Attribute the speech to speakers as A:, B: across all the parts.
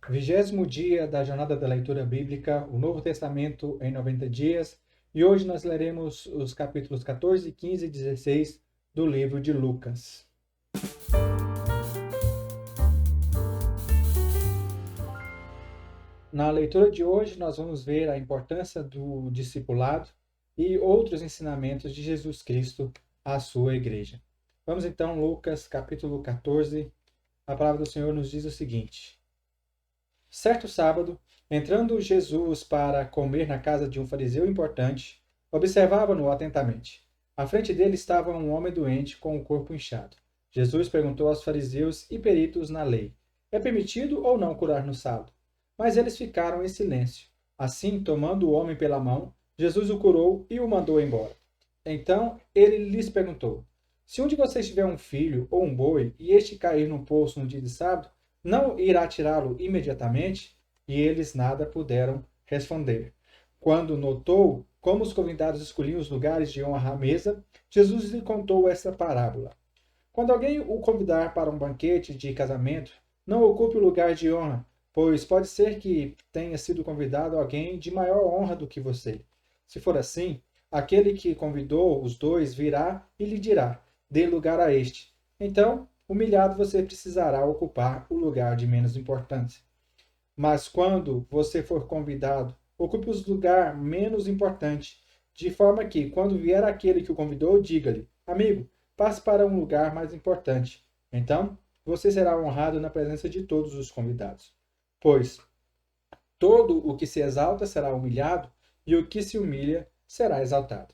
A: 20º dia da jornada da leitura bíblica, o Novo Testamento em 90 dias, e hoje nós leremos os capítulos 14, 15 e 16 do livro de Lucas. Na leitura de hoje, nós vamos ver a importância do discipulado e outros ensinamentos de Jesus Cristo à sua igreja. Vamos então, Lucas, capítulo 14. A palavra do Senhor nos diz o seguinte: Certo sábado, entrando Jesus para comer na casa de um fariseu importante, observava-no atentamente. À frente dele estava um homem doente com o corpo inchado. Jesus perguntou aos fariseus e peritos na lei: É permitido ou não curar no sábado? Mas eles ficaram em silêncio. Assim, tomando o homem pela mão, Jesus o curou e o mandou embora. Então ele lhes perguntou: Se um de vocês tiver um filho ou um boi e este cair num poço no dia de sábado, não irá tirá-lo imediatamente? E eles nada puderam responder. Quando notou como os convidados escolhiam os lugares de honra à mesa, Jesus lhe contou essa parábola. Quando alguém o convidar para um banquete de casamento, não ocupe o lugar de honra, pois pode ser que tenha sido convidado alguém de maior honra do que você. Se for assim, aquele que convidou os dois virá e lhe dirá: dê lugar a este. Então, humilhado, você precisará ocupar o lugar de menos importância. Mas quando você for convidado, ocupe o lugar menos importante, de forma que, quando vier aquele que o convidou, diga-lhe: Amigo, passe para um lugar mais importante. Então, você será honrado na presença de todos os convidados. Pois todo o que se exalta será humilhado, e o que se humilha será exaltado.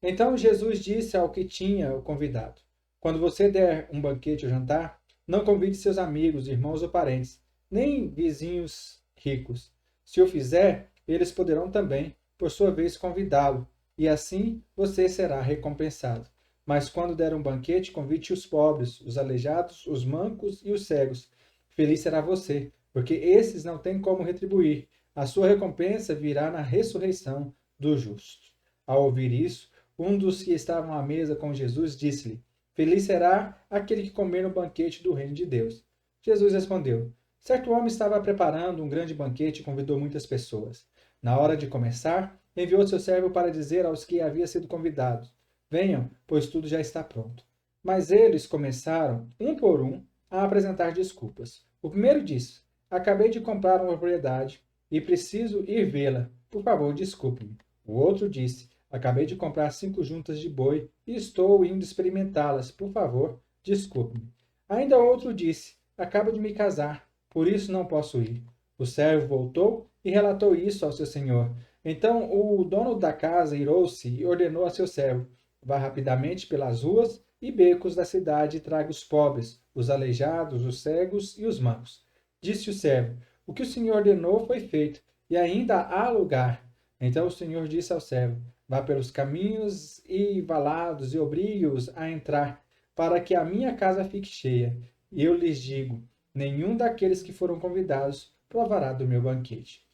A: Então Jesus disse ao que tinha o convidado: Quando você der um banquete ou jantar, não convide seus amigos, irmãos ou parentes, nem vizinhos ricos. Se o fizer, eles poderão também, por sua vez, convidá-lo, e assim você será recompensado. Mas quando der um banquete, convide os pobres, os aleijados, os mancos e os cegos. Feliz será você, porque esses não têm como retribuir. A sua recompensa virá na ressurreição dos justos. Ao ouvir isso, um dos que estavam à mesa com Jesus disse-lhe: Feliz será aquele que comer no banquete do reino de Deus. Jesus respondeu: Certo homem estava preparando um grande banquete e convidou muitas pessoas. Na hora de começar, enviou seu servo para dizer aos que haviam sido convidados: Venham, pois tudo já está pronto. Mas eles começaram, um por um, a apresentar desculpas. O primeiro disse: Acabei de comprar uma propriedade e preciso ir vê-la. Por favor, desculpe-me. O outro disse: Acabei de comprar 5 juntas de boi e estou indo experimentá-las. Por favor, desculpe-me. Ainda outro disse: Acabo de me casar, por isso não posso ir. O servo voltou e relatou isso ao seu senhor. Então o dono da casa irou-se e ordenou a seu servo: Vá rapidamente pelas ruas e becos da cidade e traga os pobres, os aleijados, os cegos e os mancos. Disse o servo: O que o senhor ordenou foi feito, e ainda há lugar. Então o senhor disse ao servo: Vá pelos caminhos e valados e obrigue-os a entrar, para que a minha casa fique cheia. Eu lhes digo: nenhum daqueles que foram convidados provará do meu banquete.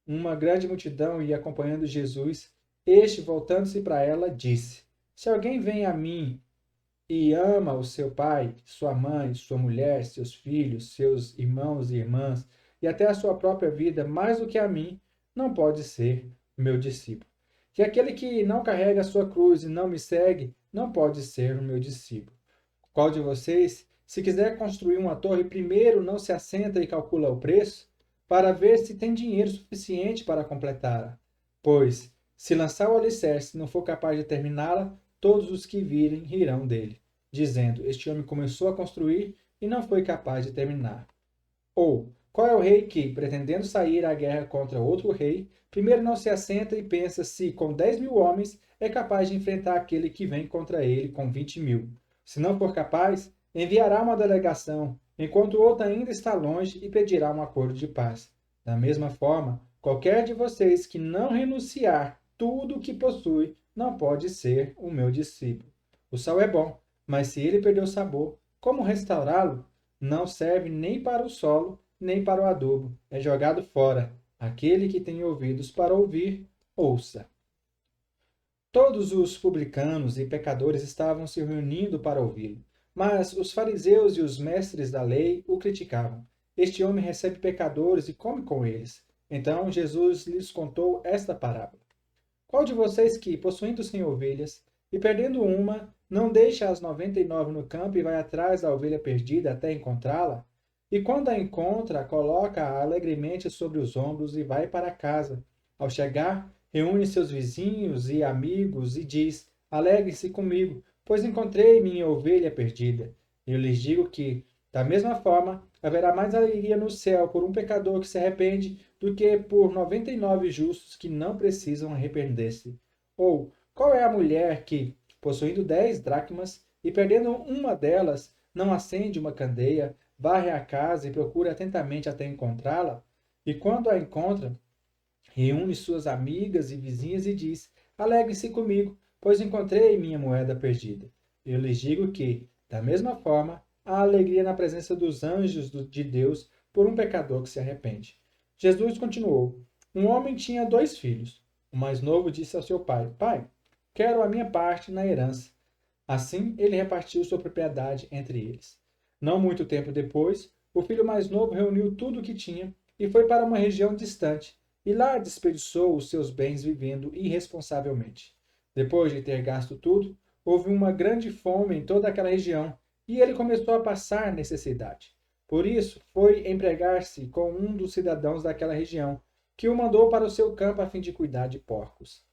A: Uma grande multidão ia acompanhando Jesus. Este, voltando-se para ela, disse: Se alguém vem a mim e ama o seu pai, sua mãe, sua mulher, seus filhos, seus irmãos e irmãs, e até a sua própria vida mais do que a mim, não pode ser meu discípulo. Que aquele que não carrega a sua cruz e não me segue, não pode ser o meu discípulo. Qual de vocês, se quiser construir uma torre, primeiro não se assenta e calcula o preço, para ver se tem dinheiro suficiente para completá-la? Pois, se lançar o alicerce e não for capaz de terminá-la, todos os que virem rirão dele, dizendo: Este homem começou a construir e não foi capaz de terminar. Ou, qual é o rei que, pretendendo sair à guerra contra outro rei, primeiro não se assenta e pensa se, com 10.000 homens, é capaz de enfrentar aquele que vem contra ele com 20.000? Se não for capaz, enviará uma delegação, enquanto outra ainda está longe, e pedirá um acordo de paz. Da mesma forma, qualquer de vocês que não renunciar tudo o que possui, não pode ser o meu discípulo. O sal é bom, mas se ele perder o sabor, como restaurá-lo? Não serve nem para o solo, nem para o adubo. É jogado fora. Aquele que tem ouvidos para ouvir, ouça. Todos os publicanos e pecadores estavam se reunindo para ouvi-lo, mas os fariseus e os mestres da lei o criticavam. este homem recebe pecadores e come com eles. Então Jesus lhes contou esta parábola. Qual de vocês que, possuindo 100 ovelhas, e perdendo uma, não deixa as 99 no campo e vai atrás da ovelha perdida até encontrá-la? E quando a encontra, coloca-a alegremente sobre os ombros e vai para casa. Ao chegar, reúne seus vizinhos e amigos e diz: Alegre-se comigo, pois encontrei minha ovelha perdida. Eu lhes digo que, da mesma forma, haverá mais alegria no céu por um pecador que se arrepende do que por 99 justos que não precisam arrepender-se. Ou, qual é a mulher que, possuindo 10 dracmas e perdendo uma delas, não acende uma candeia, varre a casa e procura atentamente até encontrá-la? E quando a encontra, reúne suas amigas e vizinhas e diz: Alegrem-se comigo, pois encontrei minha moeda perdida. Eu lhes digo que, da mesma forma, há alegria na presença dos anjos de Deus por um pecador que se arrepende. Jesus continuou: Um homem tinha 2 filhos. O mais novo disse ao seu pai: Pai, quero a minha parte na herança. Assim, ele repartiu sua propriedade entre eles. Não muito tempo depois, o filho mais novo reuniu tudo o que tinha e foi para uma região distante, e lá desperdiçou os seus bens vivendo irresponsavelmente. Depois de ter gasto tudo, houve uma grande fome em toda aquela região, e ele começou a passar necessidade. Por isso, foi empregar-se com um dos cidadãos daquela região, que o mandou para o seu campo a fim de cuidar de porcos.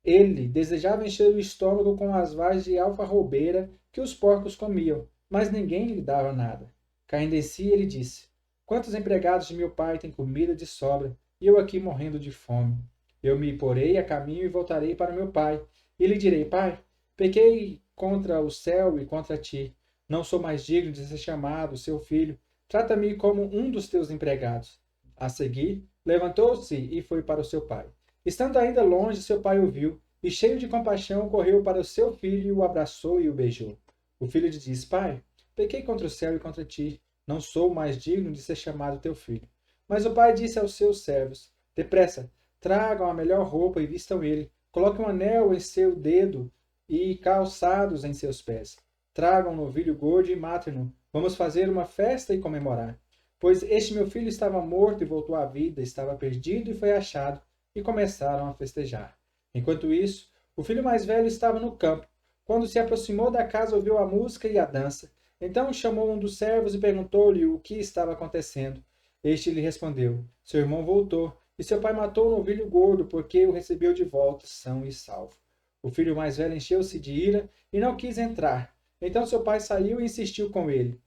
A: Ele desejava encher o estômago com as vagens de alfarrobeira que os porcos comiam, mas ninguém lhe dava nada. Caindo em si, ele disse: Quantos empregados de meu pai têm comida de sobra, e eu aqui morrendo de fome? Eu me porei a caminho e voltarei para meu pai, e lhe direi: Pai, pequei contra o céu e contra ti. Não sou mais digno de ser chamado seu filho. Trata-me como um dos teus empregados. A seguir, levantou-se e foi para o seu pai. Estando ainda longe, seu pai o viu, e cheio de compaixão, correu para o seu filho e o abraçou e o beijou. O filho lhe disse: Pai, pequei contra o céu e contra ti, não sou mais digno de ser chamado teu filho. Mas o pai disse aos seus servos: Depressa, tragam a melhor roupa e vistam ele, coloquem um anel em seu dedo e calçados em seus pés. Tragam um novilho gordo e matem-no. Vamos fazer uma festa e comemorar. Pois este meu filho estava morto e voltou à vida, estava perdido e foi achado, e começaram a festejar. Enquanto isso, o filho mais velho estava no campo. Quando se aproximou da casa, ouviu a música e a dança. Então chamou um dos servos e perguntou-lhe o que estava acontecendo. Este lhe respondeu: Seu irmão voltou, e seu pai matou o novilho gordo, porque o recebeu de volta, são e salvo. O filho mais velho encheu-se de ira e não quis entrar. Então seu pai saiu e insistiu com ele.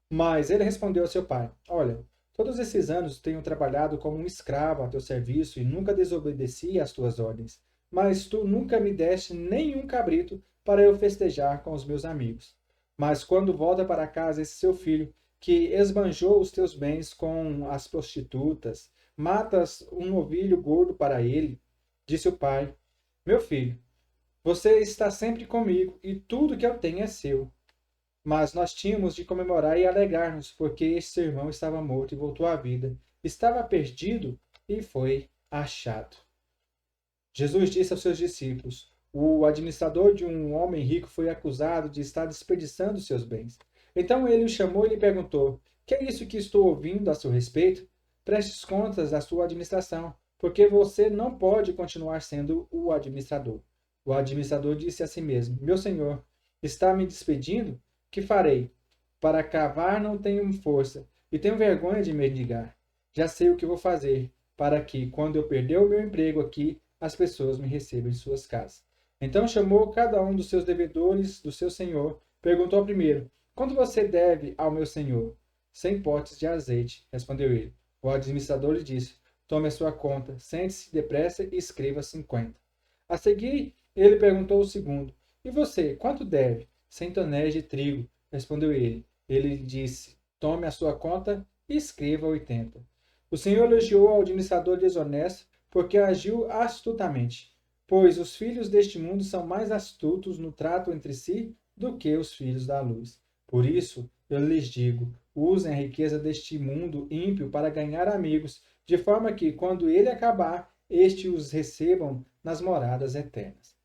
A: Mas ele respondeu ao seu pai: Olha, todos esses anos tenho trabalhado como um escravo a teu serviço e nunca desobedeci às tuas ordens. Mas tu nunca me deste nenhum cabrito para eu festejar com os meus amigos. Mas quando volta para casa esse seu filho, que esbanjou os teus bens com as prostitutas, matas um novilho gordo para ele, disse o pai: Meu filho, você está sempre comigo e tudo que eu tenho é seu. Mas nós tínhamos de comemorar e alegrar-nos, porque este seu irmão estava morto e voltou à vida. Estava perdido e foi achado. Jesus disse aos seus discípulos: O administrador de um homem rico foi acusado de estar desperdiçando seus bens. Então ele o chamou e lhe perguntou: Que é isso que estou ouvindo a seu respeito? Preste contas da sua administração, porque você não pode continuar sendo o administrador. O administrador disse a si mesmo: Meu senhor, está me despedindo? Que farei? Para cavar não tenho força, e tenho vergonha de mendigar. Já sei o que vou fazer, para que, quando eu perder o meu emprego aqui, as pessoas me recebam em suas casas. Então chamou cada um dos seus devedores do seu senhor, perguntou ao primeiro: Quanto você deve ao meu senhor? 100 potes de azeite, respondeu ele. O administrador lhe disse: Tome a sua conta, sente-se depressa e escreva 50. A seguir, ele perguntou ao segundo: E você, quanto deve? 100 tonéis de trigo, respondeu ele. Ele lhe disse: Tome a sua conta e escreva 80. O Senhor elogiou ao administrador desonesto porque agiu astutamente, pois os filhos deste mundo são mais astutos no trato entre si do que os filhos da luz. Por isso, eu lhes digo: usem a riqueza deste mundo ímpio para ganhar amigos, de forma que, quando ele acabar, estes os recebam nas moradas eternas.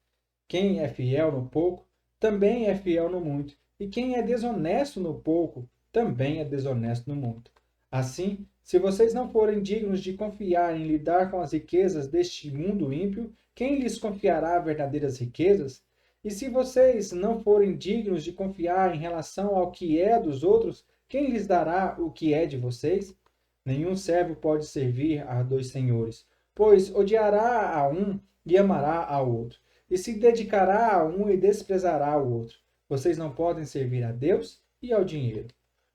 A: Quem é fiel no pouco, também é fiel no muito, e quem é desonesto no pouco, também é desonesto no muito. Assim, se vocês não forem dignos de confiar em lidar com as riquezas deste mundo ímpio, quem lhes confiará verdadeiras riquezas? E se vocês não forem dignos de confiar em relação ao que é dos outros, quem lhes dará o que é de vocês? Nenhum servo pode servir a dois senhores, pois odiará a um e amará ao outro, e se dedicará a um e desprezará o outro. Vocês não podem servir a Deus e ao dinheiro.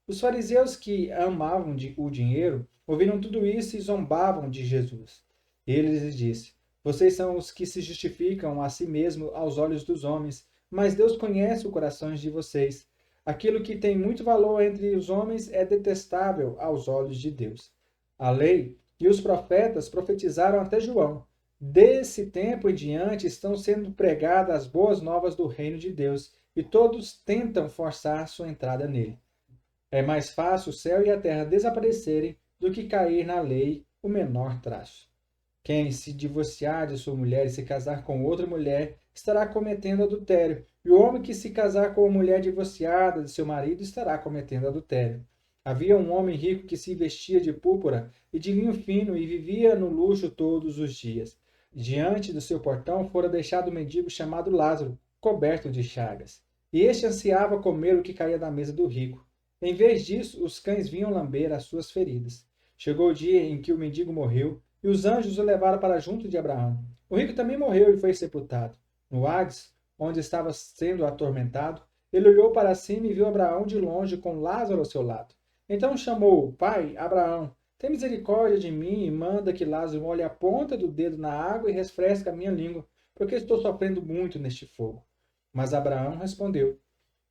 A: Os fariseus que amavam o dinheiro ouviram tudo isso e zombavam de Jesus. Ele lhes disse: Vocês são os que se justificam a si mesmos aos olhos dos homens, mas Deus conhece os corações de vocês. Aquilo que tem muito valor entre os homens é detestável aos olhos de Deus. A lei e os profetas profetizaram até João. Desse tempo em diante estão sendo pregadas as boas novas do reino de Deus, e todos tentam forçar sua entrada nele. É mais fácil o céu e a terra desaparecerem do que cair na lei o menor traço. Quem se divorciar de sua mulher e se casar com outra mulher estará cometendo adultério, e o homem que se casar com uma mulher divorciada de seu marido estará cometendo adultério. Havia um homem rico que se vestia de púrpura e de linho fino e vivia no luxo todos os dias. Diante do seu portão fora deixado um mendigo chamado Lázaro, coberto de chagas. E este ansiava comer o que caía da mesa do rico. Em vez disso, os cães vinham lamber as suas feridas. Chegou o dia em que o mendigo morreu, e os anjos o levaram para junto de Abraão. O rico também morreu e foi sepultado. No Hades, onde estava sendo atormentado, ele olhou para cima e viu Abraão de longe com Lázaro ao seu lado. Então chamou: Pai, Abraão, tem misericórdia de mim e manda que Lázaro molhe a ponta do dedo na água e refresque a minha língua, porque estou sofrendo muito neste fogo. Mas Abraão respondeu: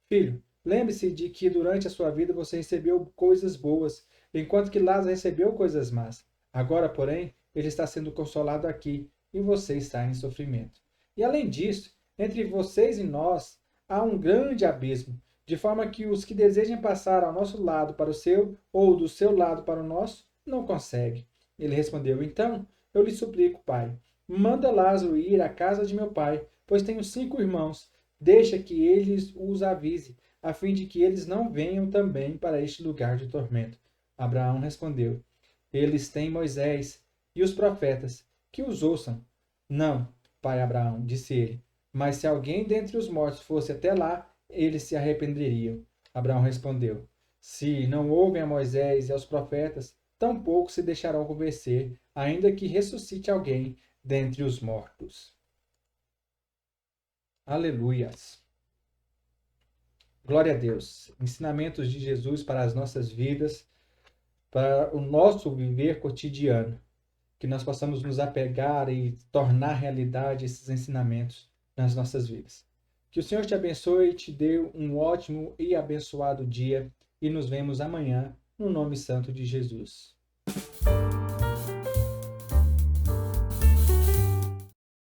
A: Filho, lembre-se de que durante a sua vida você recebeu coisas boas, enquanto que Lázaro recebeu coisas más. Agora, porém, ele está sendo consolado aqui e você está em sofrimento. E além disso, entre vocês e nós há um grande abismo, de forma que os que desejem passar ao nosso lado para o seu, ou do seu lado para o nosso, não conseguem. Ele respondeu: Então, eu lhe suplico, pai, manda Lázaro ir à casa de meu pai, pois tenho 5 irmãos. Deixa que eles os avise, a fim de que eles não venham também para este lugar de tormento. Abraão respondeu: Eles têm Moisés e os profetas, que os ouçam. Não, pai Abraão, disse ele, mas se alguém dentre os mortos fosse até lá, eles se arrependeriam. Abraão respondeu: Se não ouvem a Moisés e aos profetas, tampouco se deixarão convencer, ainda que ressuscite alguém dentre os mortos. Aleluias. Glória a Deus. Ensinamentos de Jesus para as nossas vidas, para o nosso viver cotidiano. Que nós possamos nos apegar e tornar realidade esses ensinamentos nas nossas vidas. Que o Senhor te abençoe e te dê um ótimo e abençoado dia. E nos vemos amanhã, no nome santo de Jesus.